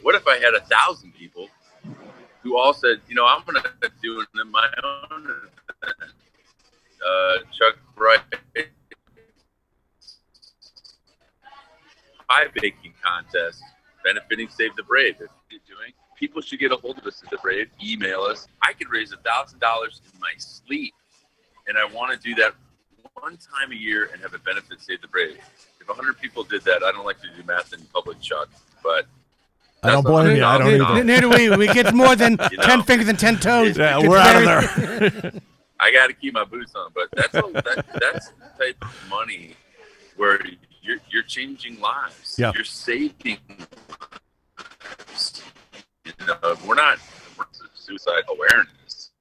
what if I had 1,000 people who all said, I'm going to do it in my own event. Chuck Wright pie baking contest benefiting Save the Brave. If you're doing, people should get a hold of us at the Brave. Email us. I could raise $1,000 in my sleep, and I want to do that one time a year and have it benefit Save the Brave. If 100 people did that, I don't like to do math in public, Chuck, but I don't blame you. I don't either. Neither do we get more than 10 fingers and 10 toes. Yeah, we're out of there. I got to keep my boots on, but that's the type of money where you're changing lives. Yeah. You're saving lives. We're suicide awareness.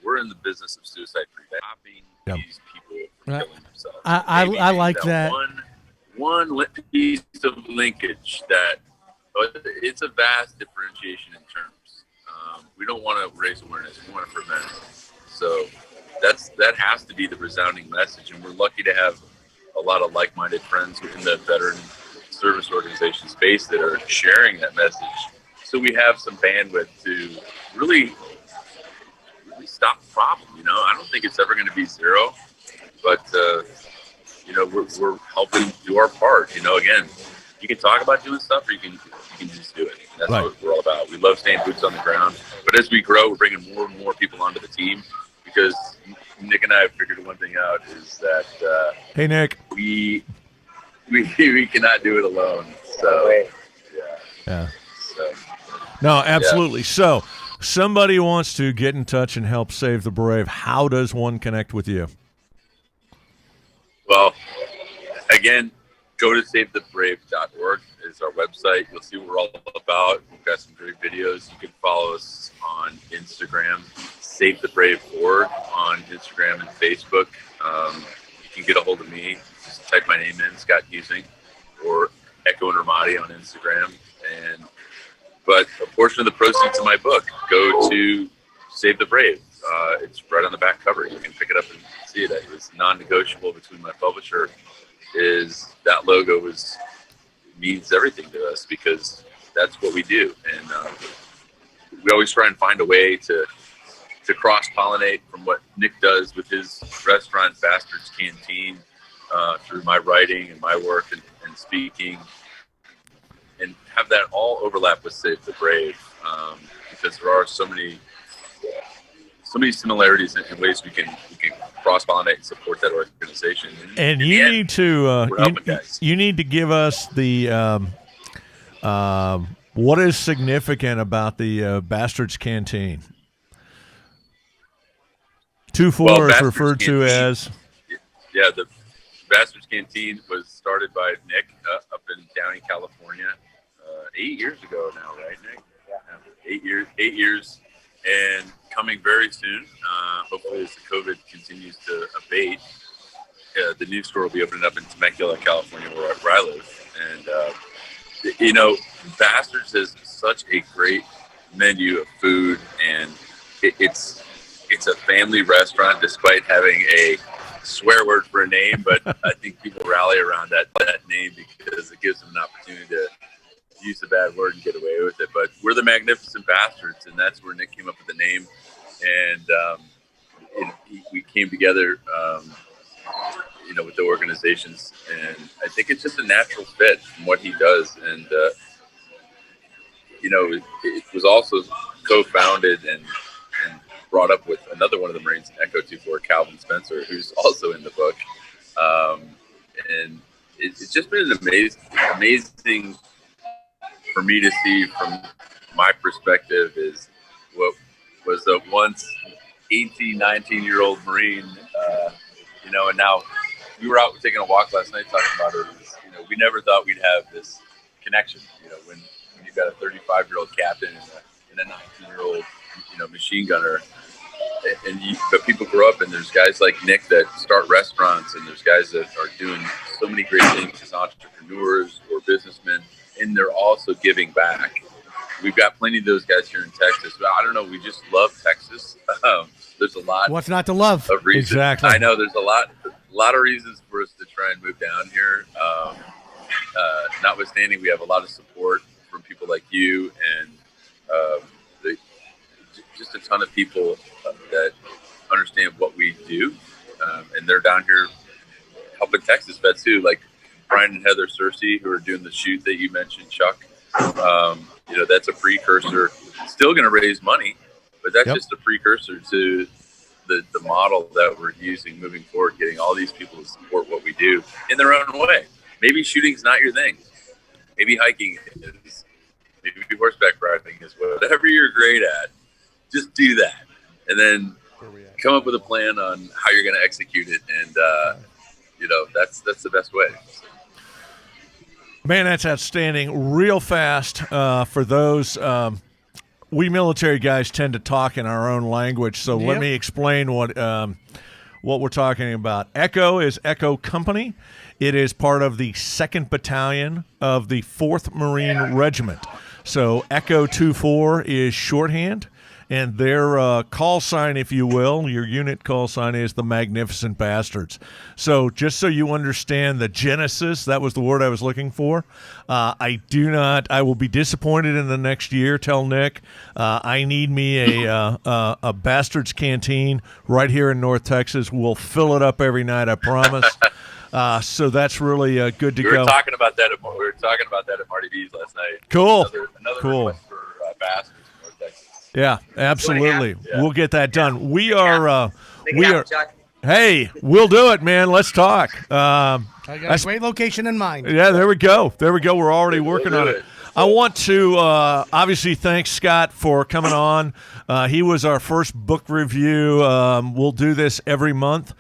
We're in the business of suicide prevention. These people from killing themselves. I like that. One piece of linkage that it's a vast differentiation in terms. We don't want to raise awareness. We want to prevent it. So that has to be the resounding message, and we're lucky to have a lot of like-minded friends within the veteran service organization space that are sharing that message. So we have some bandwidth to really stop the problem. I don't think it's ever going to be zero, but we're helping do our part. Again, you can talk about doing stuff, or you can just do it. That's what we're all about. We love staying boots on the ground, but as we grow, we're bringing more and more people onto the team, because Nick and I have figured one thing out is that hey Nick, we cannot do it alone. So yeah. So, No, absolutely. So somebody wants to get in touch and help Save the Brave. How does one connect with you? Well, again, go to savethebrave.org is our website. You'll see what we're all about. We've got some great videos. You can follow us on Instagram, savethebrave.org on Instagram and Facebook. You can get a hold of me. Just type my name in, Scott Huessing, or Echo and Ramadi on Instagram. But a portion of the proceeds of my book go to Save the Brave. It's right on the back cover. You can pick it up and see it. It was non-negotiable between my publisher. Is that logo means everything to us, because that's what we do, and we always try and find a way to cross-pollinate from what Nick does with his restaurant, Bastards Canteen, through my writing and my work and speaking, and have that all overlap with Save the Brave, because there are so many similarities in ways we can cross-pollinate and support that organization. And you need to you need to give us the what is significant about the Bastards Canteen. 2-4 is referred to as. Yeah, the Bastards Canteen was started by Nick up in Downey, California, 8 years ago now, right, Nick? Yeah. 8 years, and coming very soon. Hopefully, as the COVID continues to abate, the new store will be opening up in Temecula, California, where I live. And Bastards has such a great menu of food, and it's it's a family restaurant despite having a swear word for a name, but I think people rally around that name because it gives them an opportunity to use the bad word and get away with it. But we're the Magnificent Bastards, and that's where Nick came up with the name. And we came together, with the organizations, and I think it's just a natural fit from what he does. And it was also co-founded and brought up with another one of the Marines in Echo 24, Calvin Spencer, who's also in the book. And it's just been an amazing for me to see from my perspective is what was a once 18, 19-year-old Marine, and now we were out taking a walk last night talking about it. We never thought we'd have this connection, when you've got a 35-year-old captain and a 19-year-old, machine gunner. But people grow up, and there's guys like Nick that start restaurants, and there's guys that are doing so many great things as entrepreneurs or businessmen, and they're also giving back. We've got plenty of those guys here in Texas. But I don't know, we just love Texas. There's a lot. What's not to love? Of reasons. Exactly. I know there's a lot of reasons for us to try and move down here. Notwithstanding, we have a lot of support from people like you and just a ton of people that understand what we do, and they're down here helping Texas vets too, like Brian and Heather Cersei, who are doing the shoot that you mentioned, Chuck. That's a precursor. Still going to raise money, but that's just a precursor to the model that we're using moving forward, getting all these people to support what we do in their own way. Maybe shooting's not your thing. Maybe hiking is. Maybe horseback riding is. Whatever you're great at, just do that. And then come up with a plan on how you're going to execute it. And, that's the best way. Man, that's outstanding. Real fast for those. We military guys tend to talk in our own language, so let me explain what we're talking about. Echo is Echo Company. It is part of the 2nd Battalion of the 4th Marine Regiment. So Echo 24 is shorthand, and their call sign, if you will, your unit call sign is the Magnificent Bastards. So just so you understand the genesis, that was the word I was looking for. I will be disappointed in the next year. Tell Nick, I need me a Bastards canteen right here in North Texas. We'll fill it up every night, I promise. So that's really good to go. We were talking about that at Marty B's last night. Cool. Another cool. request for Bastards in North Texas. Yeah, absolutely. Yeah. We'll get that done. We are. Hey, we'll do it, man. Let's talk. I got a great location in mind. Yeah, there we go. We're already working on it. I want to obviously thank Scott for coming on. He was our first book review. We'll do this every month.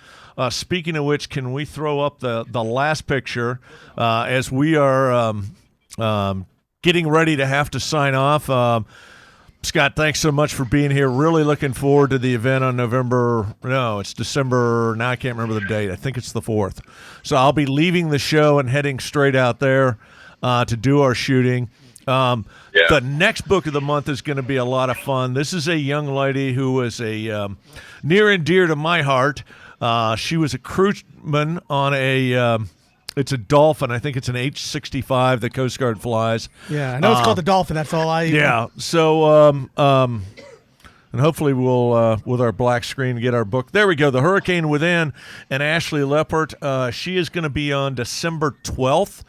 Speaking of which, can we throw up the last picture as we are getting ready to have to sign off? Scott, thanks so much for being here. Really looking forward to the event on it's December. Now I can't remember the date. I think it's the 4th. So I'll be leaving the show and heading straight out there to do our shooting. The next book of the month is going to be a lot of fun. This is a young lady who was a near and dear to my heart. She was a crewman on it's a Dolphin. I think it's an H-65 the Coast Guard flies. Yeah, I know it's called the Dolphin. That's all I. Yeah. So, and hopefully we'll, with our black screen, get our book. There we go. The Hurricane Within, and Ashley Leppert. She is going to be on December 12th.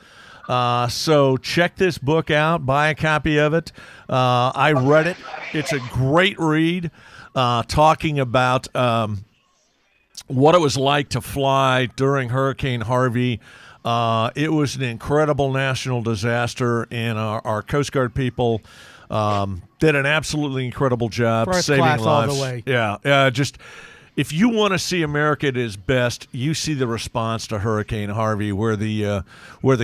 So check this book out. Buy a copy of it. I read it. It's a great read, talking about what it was like to fly during Hurricane Harvey. It was an incredible national disaster, and our Coast Guard people did an absolutely incredible job First saving class lives. all the way. Yeah, just if you want to see America at its best, you see the response to Hurricane Harvey, where the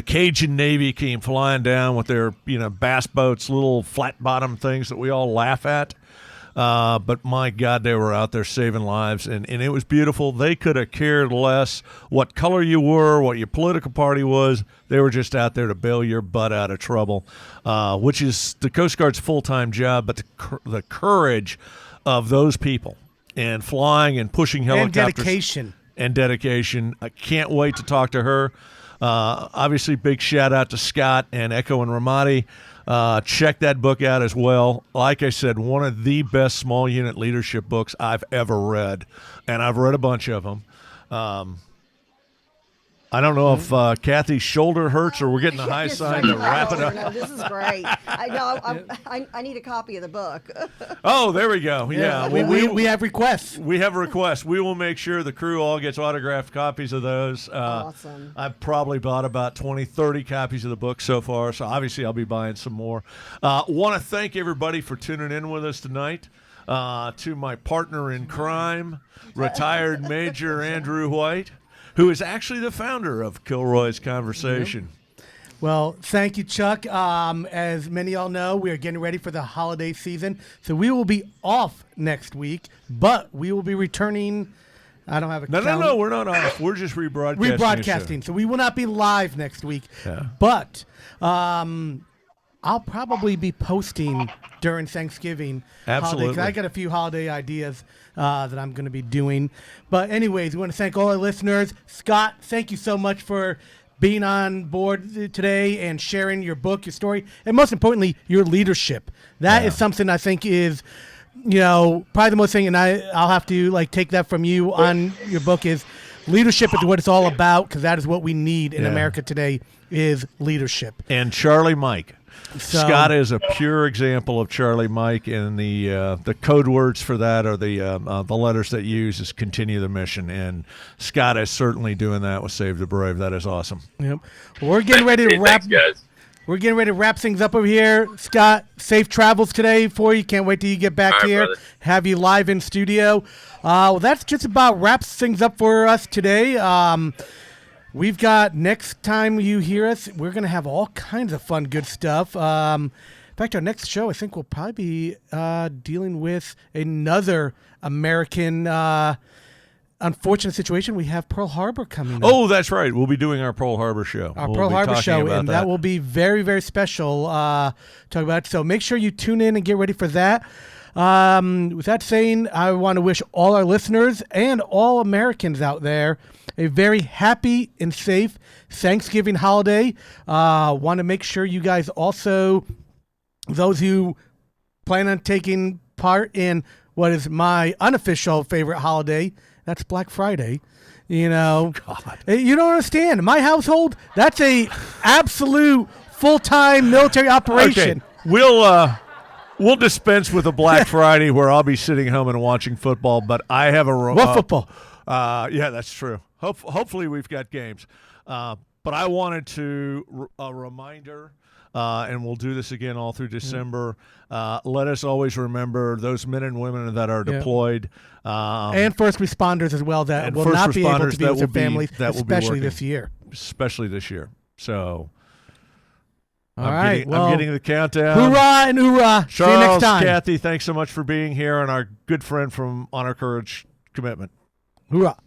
Cajun Navy came flying down with their bass boats, little flat bottom things that we all laugh at. But my God, they were out there saving lives, and it was beautiful. They could have cared less what color you were, what your political party was. They were just out there to bail your butt out of trouble, which is the Coast Guard's full-time job. But the courage of those people and flying and pushing helicopters. And dedication. And dedication. I can't wait to talk to her. Obviously, big shout out to Scott and Echo and Ramadi. Check that book out as well. Like I said, one of the best small unit leadership books I've ever read, and I've read a bunch of them. I don't know if Kathy's shoulder hurts or we're getting the high sign to wrap it up. No, this is great. I need a copy of the book. Oh, there we go. Yeah, we have requests. We have requests. We will make sure the crew all gets autographed copies of those. Awesome. I've probably bought about 20, 30 copies of the book so far, so obviously I'll be buying some more. Want to thank everybody for tuning in with us tonight. To my partner in crime, retired Major Andrew Wright, who is actually the founder of Kilroy's Conversation. Well, thank you, Chuck. As many of y'all know, we are getting ready for the holiday season, so we will be off next week, but we will be returning. I don't have a calendar. No, we're not off. We're just rebroadcasting. Rebroadcasting, so we will not be live next week. Yeah. But I'll probably be posting during Thanksgiving. Absolutely. Holiday, 'cause I got a few holiday ideas that I'm going to be doing. But anyways, we want to thank all our listeners. Scott, thank you so much for being on board today and sharing your book, your story, and most importantly, your leadership. That is something I think is, probably the most thing, and I'll have to take that from you on your book is leadership is what it's all about, because that is what we need in America today is leadership. And Charlie Mike. So, Scott is a pure example of Charlie Mike, and the code words for that are the letters that you use is continue the mission. And Scott is certainly doing that with Save the Brave. That is awesome. Yep. We're getting ready to wrap. Thanks, guys. We're getting ready to wrap things up over here. Scott, safe travels today for you. Can't wait till you get back All right, here. brother. Have you live in studio. Well, that's just about wraps things up for us today. We've got, next time you hear us, we're going to have all kinds of fun, good stuff. In fact, our next show, I think we'll probably be dealing with another American unfortunate situation. We have Pearl Harbor coming up. Oh, that's right. We'll be doing our Pearl Harbor show. Our We'll Pearl be Harbor talking show, about and that will be very, very special to talk about. So make sure you tune in and get ready for that. With that saying, I want to wish all our listeners and all Americans out there a very happy and safe Thanksgiving holiday. Want to make sure you guys also, those who plan on taking part in what is my unofficial favorite holiday, that's Black Friday. God. You don't understand. In my household, that's a absolute full-time military operation. Okay. We'll dispense with a Black Friday where I'll be sitting home and watching football, but I have a What football? Yeah, that's true. Hopefully we've got games. But I wanted to a reminder, and we'll do this again all through December. Let us always remember those men and women that are deployed. And first responders as well that will not be able to be with their families, especially this year. Especially this year. So... I'm getting the countdown. Hoorah and hoorah. Charles, See you next time. Kathy, thanks so much for being here, and our good friend from Honor, Courage, Commitment. Hoorah.